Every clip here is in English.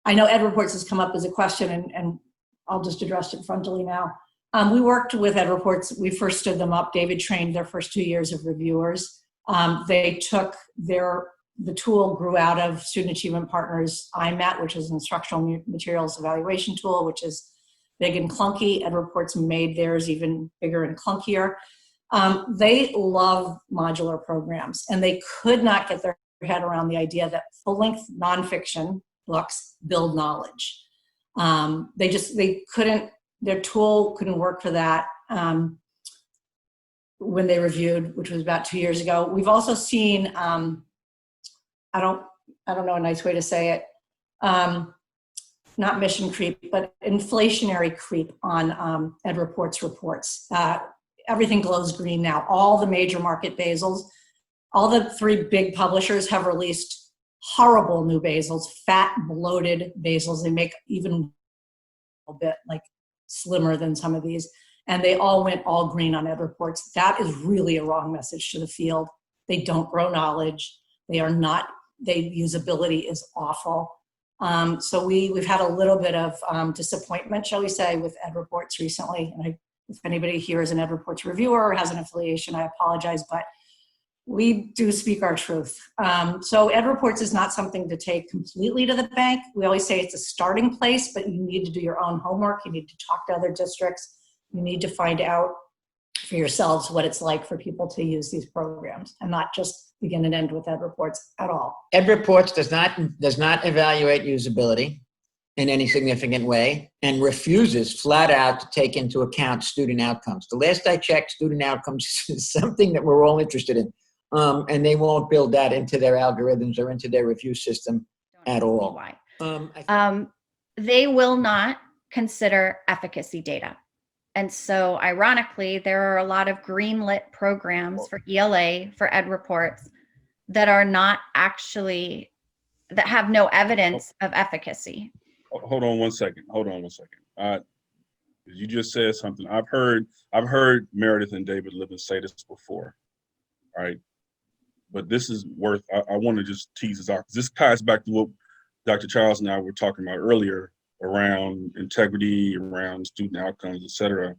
I know EdReports has come up as a question, and I'll just address it frontally now. We worked with EdReports. We first stood them up. David trained their first 2 years of reviewers. They took the tool grew out of Student Achievement Partners IMAT, which is an instructional materials evaluation tool, which is big and clunky. EdReports made theirs even bigger and clunkier. They love modular programs, and they could not get their head around the idea that full-length nonfiction books build knowledge. They couldn't, their tool couldn't work for that when they reviewed, which was about 2 years ago. We've also seen, I don't know a nice way to say it, not mission creep, but inflationary creep on EdReports reports. Everything glows green now. All the major market basals, all the 3 big publishers have released horrible new basals, fat, bloated basals. They make even a bit like slimmer than some of these. And they all went all green on EdReports. That is really a wrong message to the field. They don't grow knowledge. They are not, usability is awful. So we've had a little bit of disappointment, shall we say, with EdReports recently. And if anybody here is an EdReports reviewer or has an affiliation, I apologize, but we do speak our truth. So EdReports is not something to take completely to the bank. We always say it's a starting place, but you need to do your own homework. You need to talk to other districts. You need to find out for yourselves what it's like for people to use these programs, and not just begin and end with EdReports at all. EdReports does not evaluate usability in any significant way, and refuses flat out to take into account student outcomes. The last I checked, student outcomes is something that we're all interested in, and they won't build that into their algorithms or into their review system at all. Why? They will not consider efficacy data. And so ironically, there are a lot of greenlit programs for ELA, for EdReports, that are not actually, that have no evidence of efficacy. Hold on one second. You just said something. I've heard Meredith and David Livin say this before, right? But this is worth, I want to just tease this out. This ties back to what Dr. Charles and I were talking about earlier around integrity, around student outcomes, et cetera.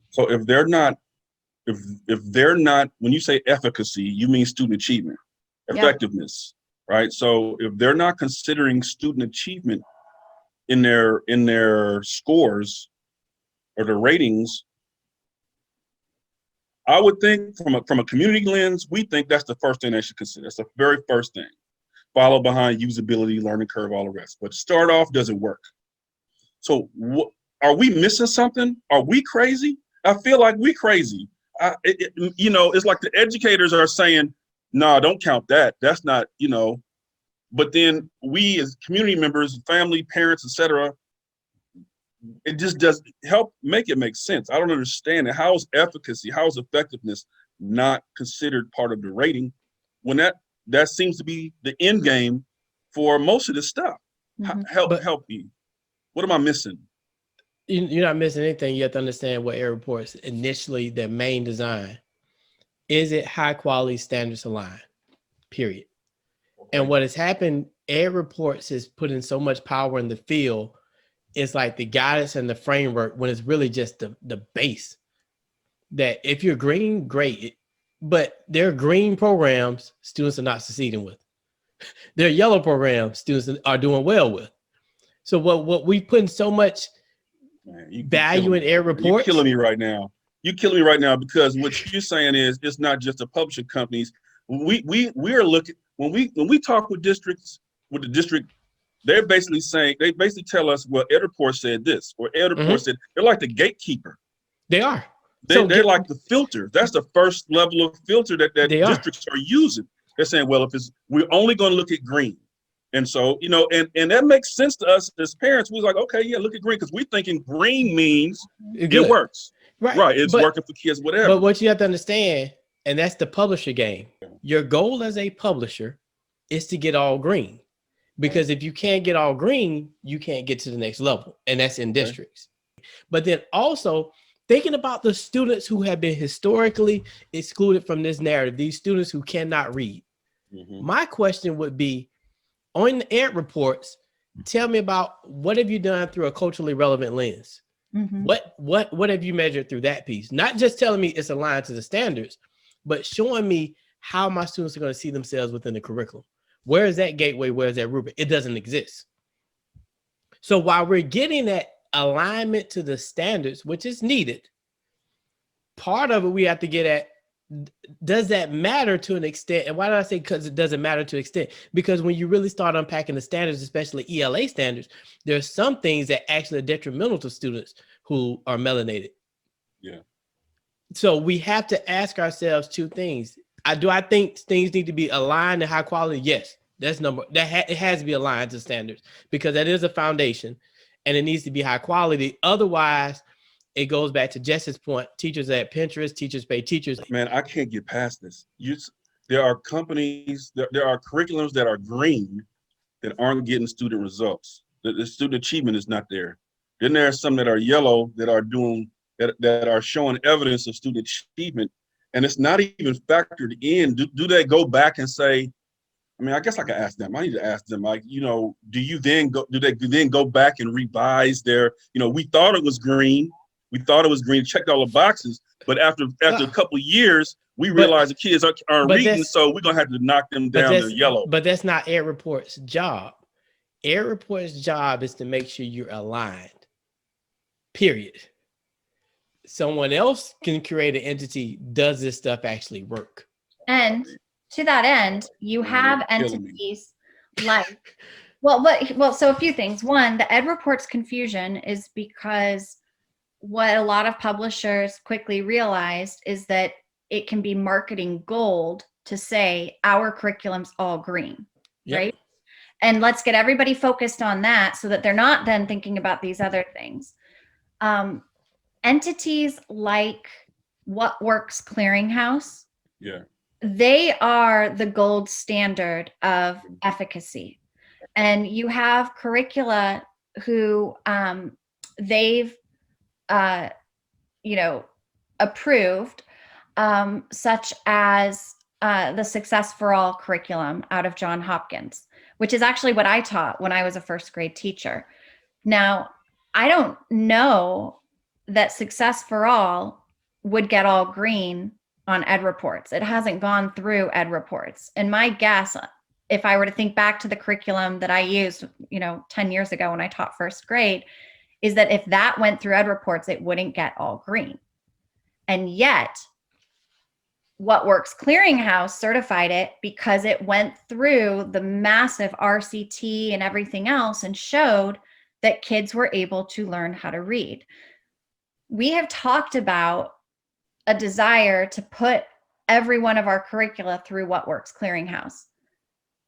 So if they're not, when you say efficacy, you mean student achievement, effectiveness, right? So if they're not considering student achievement in their scores or their ratings, I would think from a community lens, we think that's the first thing they should consider. That's the very first thing, followed behind usability, learning curve, all the rest. But start off, does it work? So are we missing something? Are we crazy? I feel like we crazy. It's like the educators are saying, no, don't count that. That's not, but then we as community members, family, parents, et cetera, it just does help make it make sense. I don't understand it. How is efficacy, how is effectiveness not considered part of the rating when that seems to be the end game for most of this stuff? Mm-hmm. Help me. What am I missing? You're not missing anything. You have to understand what EdReports initially, their main design, is it high quality, standards aligned, period. Okay. And what has happened, EdReports has put in so much power in the field. It's like the guidance and the framework when it's really just the base. That if you're green, great. But there are green programs students are not succeeding with. There are yellow programs students are doing well with. So what we put in so much value in EdReports. You're killing me right now. You're killing me right now, because what you're saying is it's not just the publishing companies. We are looking when we talk with districts, with the district, they're basically saying, they basically tell us, well, EdReports said this, or EdReports said, they're like the gatekeeper. They are. They're like the filter. That's the first level of filter that districts are using. They're saying, well, we're only going to look at green. And so, and that makes sense to us as parents. We're like, okay, yeah, look at green, because we're thinking green means it works. Right. It's working for kids, whatever. But what you have to understand, and that's the publisher game. Your goal as a publisher is to get all green. Because if you can't get all green, you can't get to the next level. And that's in districts. But then also thinking about the students who have been historically excluded from this narrative, these students who cannot read. My question would be, on the EdReports, tell me about what have you done through a culturally relevant lens? Mhm. What have you measured through that piece? Not just telling me it's aligned to the standards, but showing me how my students are going to see themselves within the curriculum. Where is that gateway? Where is that rubric? It doesn't exist. So while we're getting that alignment to the standards, which is needed, part of it we have to get at, does that matter to an extent? And why did I say because it doesn't matter to an extent? Because when you really start unpacking the standards, especially ELA standards, there's some things that actually are detrimental to students who are melanated. Yeah. So we have to ask ourselves two things. I think things need to be aligned and high quality? Yes, that's it has to be aligned to standards because that is a foundation and it needs to be high quality. Otherwise, it goes back to Jesse's point. Teachers at Pinterest, teachers pay teachers. Man, I can't get past this. There are companies, there are curriculums that are green that aren't getting student results. The student achievement is not there. Then there are some that are yellow that are that are showing evidence of student achievement, and it's not even factored in. Do they go back and say, I mean, I guess I could ask them. I need to ask them, like, do they then go back and revise their, we thought it was green. We thought it was green, checked all the boxes, but after a couple of years, we realized the kids aren't reading, so we're gonna have to knock them down to yellow. But that's not EdReports' job. EdReports' job is to make sure you're aligned. Period. Someone else can create an entity. Does this stuff actually work? And to that end, you have entities like, so a few things. One, the EdReports confusion is because what a lot of publishers quickly realized is that it can be marketing gold to say our curriculum's all green, right? And let's get everybody focused on that so that they're not then thinking about these other things. Entities like What Works Clearinghouse, they are the gold standard of efficacy. And you have curricula who they've approved, such as the Success for All curriculum out of Johns Hopkins, which is actually what I taught when I was a first grade teacher. Now, I don't know that Success for All would get all green on EdReports. It hasn't gone through EdReports. And my guess, if I were to think back to the curriculum that I used, 10 years ago when I taught first grade, is that if that went through EdReports, it wouldn't get all green. And yet, What Works Clearinghouse certified it because it went through the massive RCT and everything else and showed that kids were able to learn how to read. We have talked about a desire to put every one of our curricula through What Works Clearinghouse.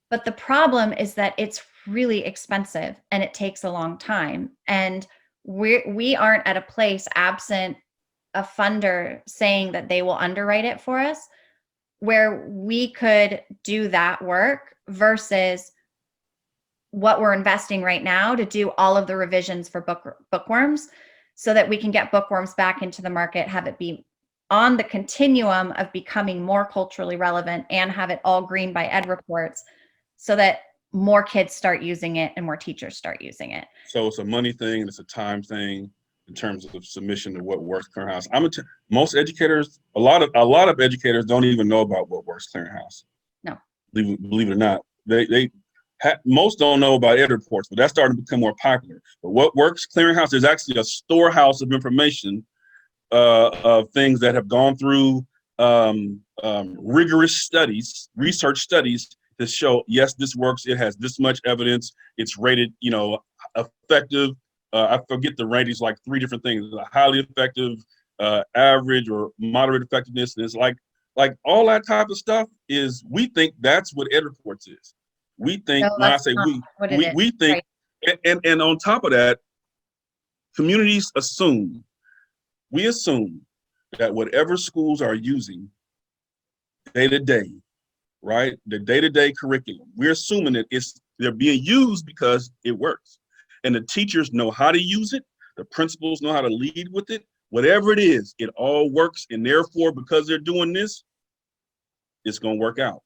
But the problem is that it's really expensive and it takes a long time. And we aren't at a place, absent a funder saying that they will underwrite it for us, where we could do that work versus what we're investing right now to do all of the revisions for bookworms so that we can get bookworms back into the market, have it be on the continuum of becoming more culturally relevant and have it all green by EdReports so that more kids start using it and more teachers start using it. So it's a money thing and it's a time thing in terms of submission to What Works Clearinghouse. Most educators, a lot of educators don't even know about What Works Clearinghouse. No. Believe it or not. Most don't know about EdReports, but that's starting to become more popular. But What Works Clearinghouse is actually a storehouse of information of things that have gone through rigorous studies, research studies to show, yes, this works. It has this much evidence. It's rated, effective. I forget the ratings, like 3 different things: highly effective, average, or moderate effectiveness. And it's like all that type of stuff is. We think that's what EdReports is. We think when I say we think, right. and on top of that, communities assume. We assume that whatever schools are using day-to-day, right? The day-to-day curriculum, we're assuming that they're being used because it works. And the teachers know how to use it. The principals know how to lead with it. Whatever it is, it all works. And therefore, because they're doing this, it's going to work out.